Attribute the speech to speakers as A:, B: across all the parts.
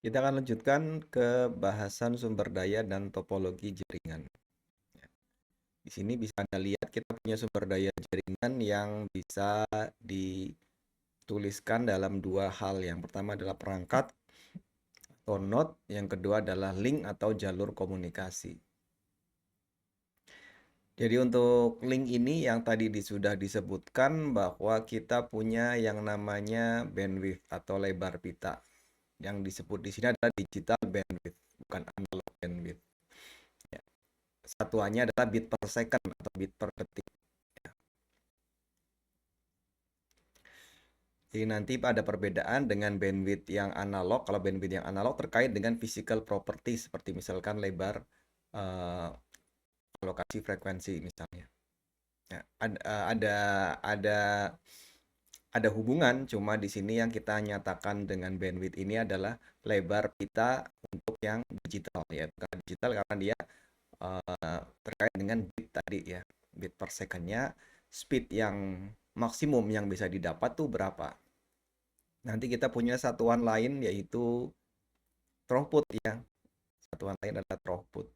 A: Kita akan lanjutkan ke bahasan sumber daya dan topologi jaringan. Di sini bisa Anda lihat kita punya sumber daya jaringan yang bisa dituliskan dalam dua hal. Yang pertama adalah perangkat atau node, yang kedua adalah link atau jalur komunikasi. Jadi untuk link ini yang tadi sudah disebutkan bahwa kita punya yang namanya bandwidth atau lebar pita. Yang disebut di sini adalah digital bandwidth, bukan analog bandwidth. Ya. Satuannya adalah bit per second atau bit per detik. Ya. Jadi nanti ada perbedaan dengan bandwidth yang analog. Kalau bandwidth yang analog terkait dengan physical property seperti misalkan lebar lokasi frekuensi misalnya. Ya, ada hubungan, cuma di sini yang kita nyatakan dengan bandwidth ini adalah lebar pita untuk yang digital ya. Bukan digital karena dia terkait dengan bit tadi ya. Bit per secondnya, speed yang maksimum yang bisa didapat tuh berapa. Nanti kita punya satuan lain yaitu throughput ya. Satuan lain adalah throughput.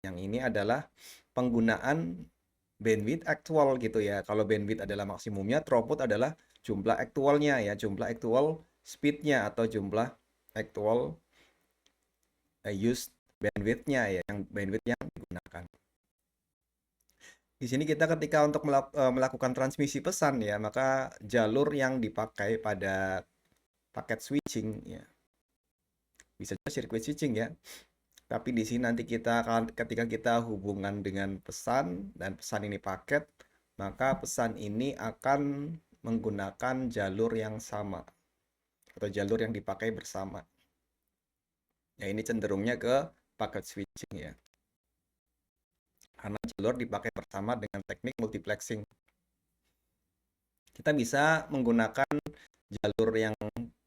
A: Yang ini adalah penggunaan bandwidth actual gitu ya. Kalau bandwidth adalah maksimumnya, throughput adalah jumlah aktualnya ya, jumlah actual speednya atau jumlah actual used bandwidthnya ya, yang bandwidth yang digunakan. Di sini kita ketika untuk melakukan transmisi pesan ya, maka jalur yang dipakai pada paket switching ya, bisa juga circuit switching ya. Tapi di sini nanti ketika kita hubungan dengan pesan dan pesan ini paket, maka pesan ini akan menggunakan jalur yang sama atau jalur yang dipakai bersama. Ya ini cenderungnya ke paket switching ya. Karena jalur dipakai bersama dengan teknik multiplexing. Kita bisa menggunakan jalur yang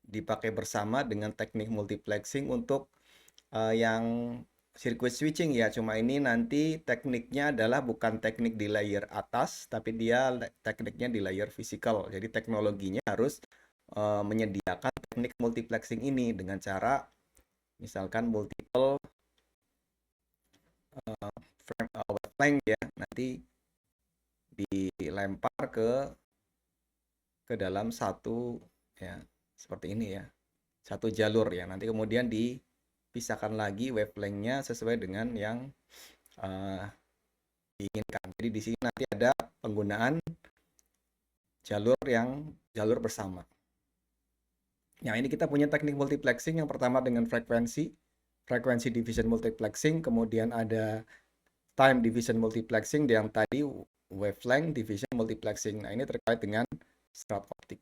A: dipakai bersama dengan teknik multiplexing untuk yang circuit switching ya. Cuma ini nanti tekniknya adalah bukan teknik di layer atas, tapi dia tekniknya di layer physical. Jadi teknologinya harus menyediakan teknik multiplexing ini dengan cara misalkan multiple wavelength ya. Nanti dilempar ke dalam satu ya seperti ini ya. Satu jalur ya. Nanti kemudian dipisahkan lagi wavelength-nya sesuai dengan yang diinginkan. Jadi di sini nanti ada penggunaan jalur bersama. Nah, ini kita punya teknik multiplexing yang pertama dengan frekuensi division multiplexing, kemudian ada time division multiplexing, yang tadi wavelength division multiplexing. Nah, ini terkait dengan strat optik.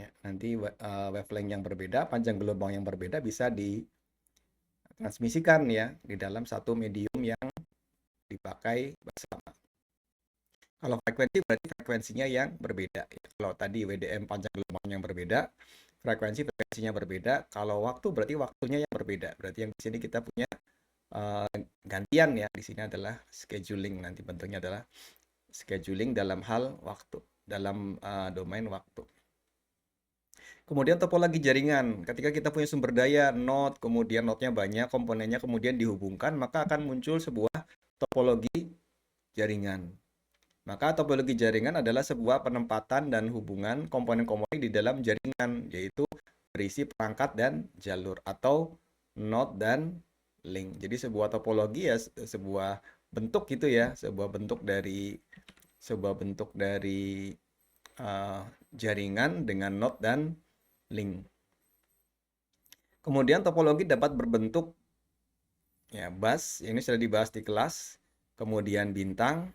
A: Ya, nanti wavelength yang berbeda, panjang gelombang yang berbeda bisa ditransmisikan ya di dalam satu medium yang dipakai bersama. Kalau frekuensi berarti frekuensinya yang berbeda. Kalau tadi WDM panjang gelombang yang berbeda, frekuensinya berbeda. Kalau waktu berarti waktunya yang berbeda. Berarti yang di sini kita punya gantian ya. Di sini adalah scheduling. Nanti bentuknya adalah scheduling dalam hal waktu, dalam domain waktu. Kemudian topologi jaringan. Ketika kita punya sumber daya node, kemudian node-nya banyak, komponennya kemudian dihubungkan, maka akan muncul sebuah topologi jaringan. Maka topologi jaringan adalah sebuah penempatan dan hubungan komponen-komponen di dalam jaringan, yaitu berisi perangkat dan jalur atau node dan link. Jadi sebuah topologi ya sebuah bentuk gitu ya, sebuah bentuk dari jaringan dengan node dan link. Kemudian topologi dapat berbentuk ya bus, ini sudah dibahas di kelas, kemudian bintang,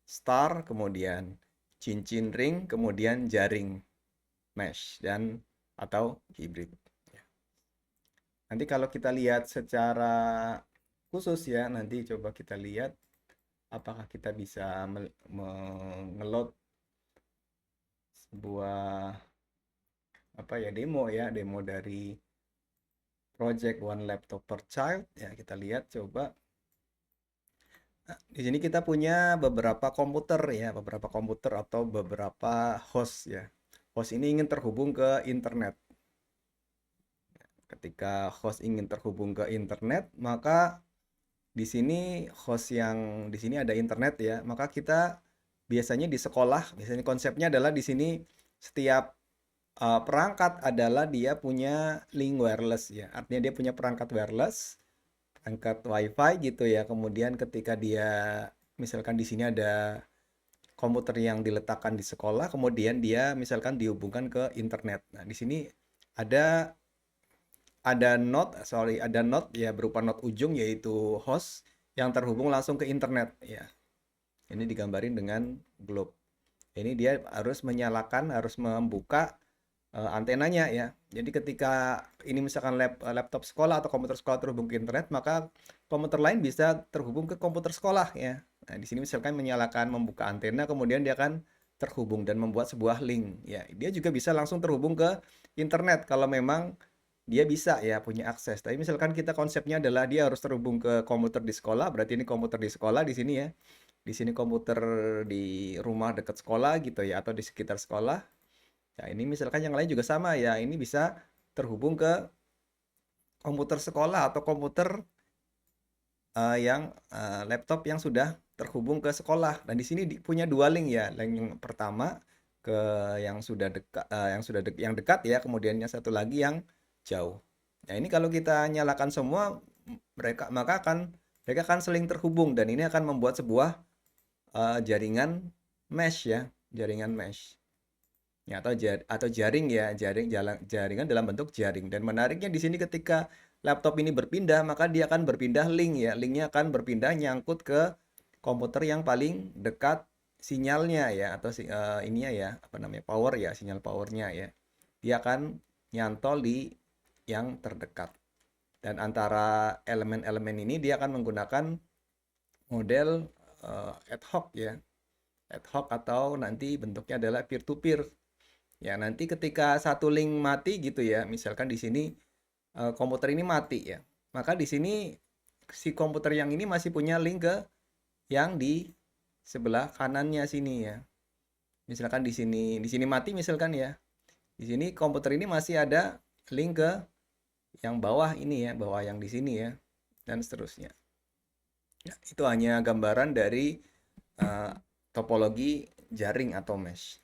A: star, kemudian cincin ring, kemudian jaring mesh dan atau hybrid. Nanti kalau kita lihat secara khusus ya, nanti coba kita lihat apakah kita bisa mengeload sebuah demo dari project One Laptop per Child ya. Kita lihat coba. Nah, di sini kita punya beberapa komputer atau beberapa host ya. host ini ingin terhubung ke internet. Ketika host ingin terhubung ke internet, maka di sini host yang di sini ada internet ya, maka kita biasanya di sekolah, biasanya konsepnya adalah di sini setiap perangkat adalah dia punya link wireless ya. Artinya dia punya perangkat wireless, perangkat WiFi gitu ya. Kemudian ketika dia misalkan di sini ada komputer yang diletakkan di sekolah, kemudian dia misalkan dihubungkan ke internet. Nah, di sini ada ada node ya berupa node ujung yaitu host yang terhubung langsung ke internet ya. Ini digambarin dengan globe. Ini dia harus menyalakan, harus membuka antenanya ya. Jadi ketika ini misalkan laptop sekolah atau komputer sekolah terhubung ke internet, maka komputer lain bisa terhubung ke komputer sekolah ya. Nah, di sini misalkan menyalakan membuka antena, kemudian dia akan terhubung dan membuat sebuah link ya. Dia juga bisa langsung terhubung ke internet kalau memang dia bisa ya punya akses. Tapi misalkan kita konsepnya adalah dia harus terhubung ke komputer di sekolah, berarti ini komputer di sekolah di sini ya. Di sini komputer di rumah dekat sekolah gitu ya atau di sekitar sekolah. Ya, ini misalkan yang lain juga sama ya. Ini bisa terhubung ke komputer sekolah atau komputer laptop yang sudah terhubung ke sekolah. Dan di sini punya dua link ya. Link yang pertama ke yang sudah dekat, yang dekat ya. Kemudian yang satu lagi yang jauh. Nah ini kalau kita nyalakan semua, mereka akan saling terhubung dan ini akan membuat sebuah jaringan mesh ya, jaringan mesh. Ya, atau jaring ya, jaringan dalam bentuk jaring. Dan menariknya di sini ketika laptop ini berpindah, maka dia akan berpindah link ya. Linknya akan berpindah nyangkut ke komputer yang paling dekat sinyalnya ya atau ininya ya, apa namanya? Power ya, sinyal powernya ya. Dia akan nyantol di yang terdekat. Dan antara elemen-elemen ini dia akan menggunakan model ad hoc ya. Ad hoc atau nanti bentuknya adalah peer to peer. Ya, nanti ketika satu link mati gitu ya, misalkan di sini komputer ini mati ya. Maka di sini si komputer yang ini masih punya link ke yang di sebelah kanannya sini ya. Misalkan di sini mati misalkan ya. Di sini komputer ini masih ada link ke yang bawah ini ya, bawah yang di sini ya, dan seterusnya. Ya, itu hanya gambaran dari uh, topologi jaring atau mesh.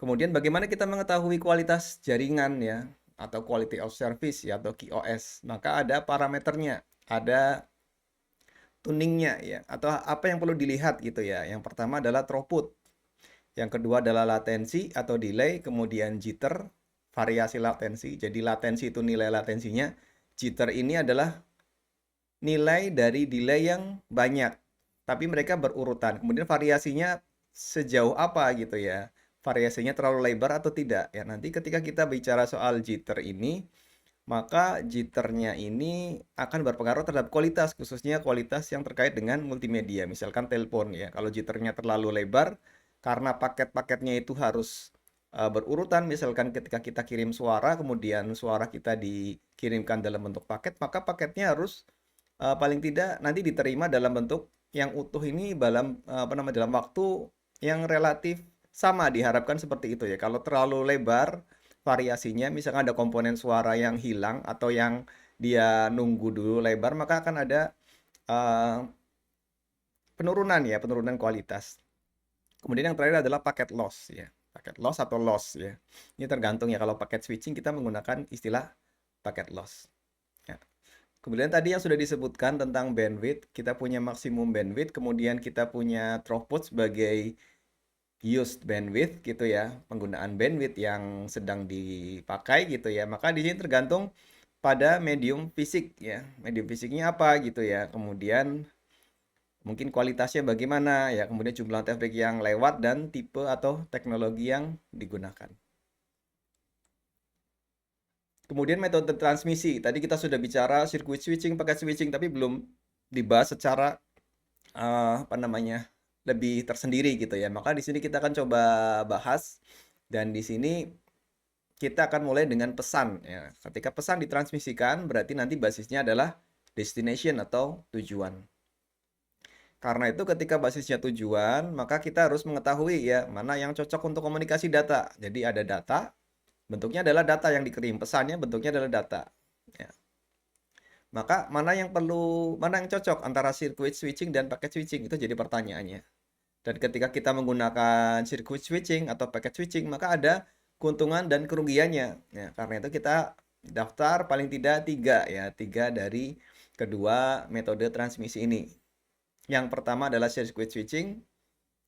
A: Kemudian bagaimana kita mengetahui kualitas jaringan ya atau quality of service ya atau QoS? Maka ada parameternya, ada tuningnya ya atau apa yang perlu dilihat gitu ya. Yang pertama adalah throughput. Yang kedua adalah latensi atau delay, kemudian jitter, variasi latensi. Jadi latensi itu nilai latensinya. Jitter ini adalah nilai dari delay yang banyak, tapi mereka berurutan. Kemudian variasinya sejauh apa gitu ya. Variasinya terlalu lebar atau tidak. Ya, nanti ketika kita bicara soal jitter ini, maka jitternya ini akan berpengaruh terhadap kualitas, khususnya kualitas yang terkait dengan multimedia. Misalkan telepon ya. Kalau jitternya terlalu lebar, karena paket-paketnya itu harus berurutan. Misalkan ketika kita kirim suara, kemudian suara kita dikirimkan dalam bentuk paket, maka paketnya harus paling tidak nanti diterima dalam bentuk yang utuh ini dalam dalam waktu yang relatif sama, diharapkan seperti itu ya. Kalau terlalu lebar variasinya, misalkan ada komponen suara yang hilang atau yang dia nunggu dulu lebar, maka akan ada eh, penurunan ya, penurunan kualitas. Kemudian yang terakhir adalah paket loss ya. Paket loss atau loss ya. Ini tergantung ya, kalau paket switching kita menggunakan istilah paket loss. Ya. Kemudian tadi yang sudah disebutkan tentang bandwidth, kita punya maksimum bandwidth, kemudian kita punya throughput sebagai used bandwidth gitu ya, penggunaan bandwidth yang sedang dipakai gitu ya. Maka di sini tergantung pada medium fisik ya. Medium fisiknya apa gitu ya. Kemudian mungkin kualitasnya bagaimana ya, kemudian jumlah traffic yang lewat dan tipe atau teknologi yang digunakan. Kemudian metode transmisi. Tadi kita sudah bicara circuit switching, paket switching, tapi belum dibahas secara lebih tersendiri gitu ya. Maka di sini kita akan coba bahas dan di sini kita akan mulai dengan pesan ya. Ketika pesan ditransmisikan berarti nanti basisnya adalah destination atau tujuan. Karena itu ketika basisnya tujuan, maka kita harus mengetahui ya mana yang cocok untuk komunikasi data. Jadi ada data, bentuknya adalah data yang dikirim, pesannya bentuknya adalah data. Ya. Maka mana yang cocok antara circuit switching dan packet switching itu jadi pertanyaannya. Dan ketika kita menggunakan circuit switching atau packet switching, maka ada keuntungan dan kerugiannya. Ya, karena itu kita daftar paling tidak tiga ya, tiga dari kedua metode transmisi ini. Yang pertama adalah circuit switching.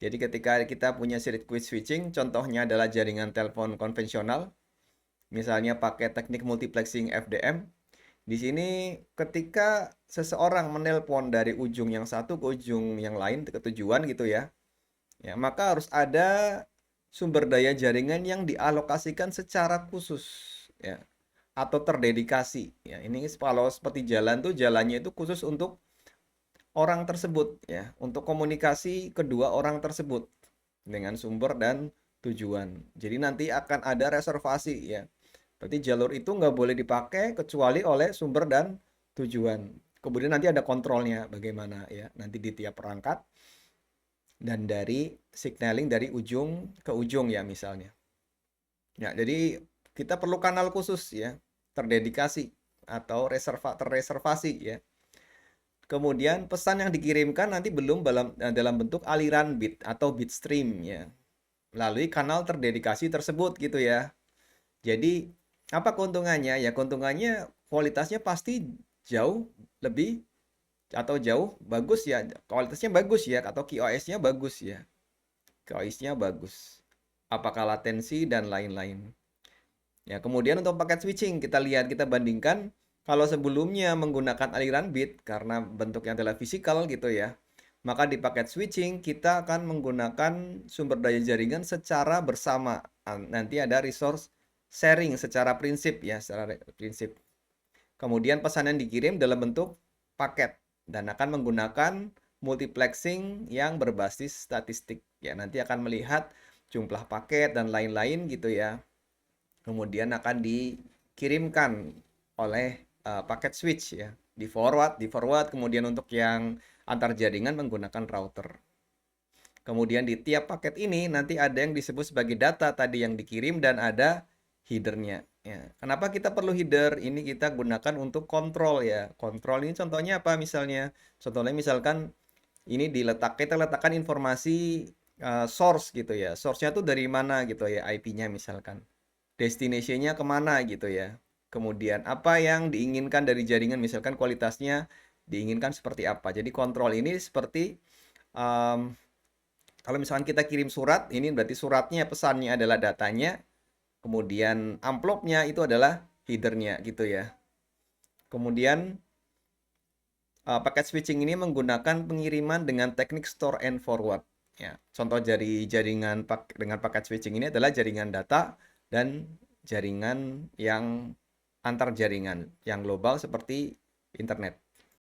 A: Jadi ketika kita punya circuit switching, contohnya adalah jaringan telepon konvensional, misalnya pakai teknik multiplexing FDM. Di sini ketika seseorang menelpon dari ujung yang satu ke ujung yang lain ke tujuan gitu ya, ya maka harus ada sumber daya jaringan yang dialokasikan secara khusus ya atau terdedikasi ya. Ini kalau seperti jalan tuh jalannya itu khusus untuk orang tersebut ya, untuk komunikasi kedua orang tersebut dengan sumber dan tujuan. Jadi nanti akan ada reservasi ya. Berarti jalur itu nggak boleh dipakai kecuali oleh sumber dan tujuan. Kemudian nanti ada kontrolnya bagaimana ya. Nanti di tiap perangkat dan dari signaling dari ujung ke ujung ya misalnya. Ya, jadi kita perlu kanal khusus ya, terdedikasi atau terreservasi ya. Kemudian pesan yang dikirimkan nanti belum dalam bentuk aliran bit atau bit stream ya, melalui kanal terdedikasi tersebut gitu ya. Jadi apa keuntungannya? Ya keuntungannya kualitasnya pasti jauh lebih atau jauh bagus ya, kualitasnya bagus ya atau QoS-nya bagus ya. QoS-nya bagus. Apakah latensi dan lain-lain. Ya, kemudian untuk paket switching kita bandingkan kalau sebelumnya menggunakan aliran bit karena bentuknya adalah fisikal gitu ya. Maka di paket switching kita akan menggunakan sumber daya jaringan secara bersama. Nanti ada resource sharing secara prinsip ya, secara prinsip. Kemudian pesan yang dikirim dalam bentuk paket dan akan menggunakan multiplexing yang berbasis statistik. Ya, nanti akan melihat jumlah paket dan lain-lain gitu ya. Kemudian akan dikirimkan oleh paket switch ya, di forward, kemudian untuk yang antar jaringan menggunakan router. Kemudian di tiap paket ini nanti ada yang disebut sebagai data tadi yang dikirim dan ada headernya. Ya. Kenapa kita perlu header? Ini kita gunakan untuk kontrol ya. Kontrol ini contohnya apa misalnya? Contohnya misalkan ini kita letakkan informasi source gitu ya. Source-nya tuh dari mana gitu ya, IP-nya misalkan. Destination-nya kemana gitu ya. Kemudian apa yang diinginkan dari jaringan, misalkan kualitasnya diinginkan seperti apa. Jadi kontrol ini seperti kalau misalkan kita kirim surat, ini berarti suratnya, pesannya adalah datanya, kemudian amplopnya itu adalah headernya gitu ya. Kemudian paket switching ini menggunakan pengiriman dengan teknik store and forward. Ya, contoh dari jaringan dengan paket switching ini adalah jaringan data dan jaringan yang antar jaringan yang global seperti internet.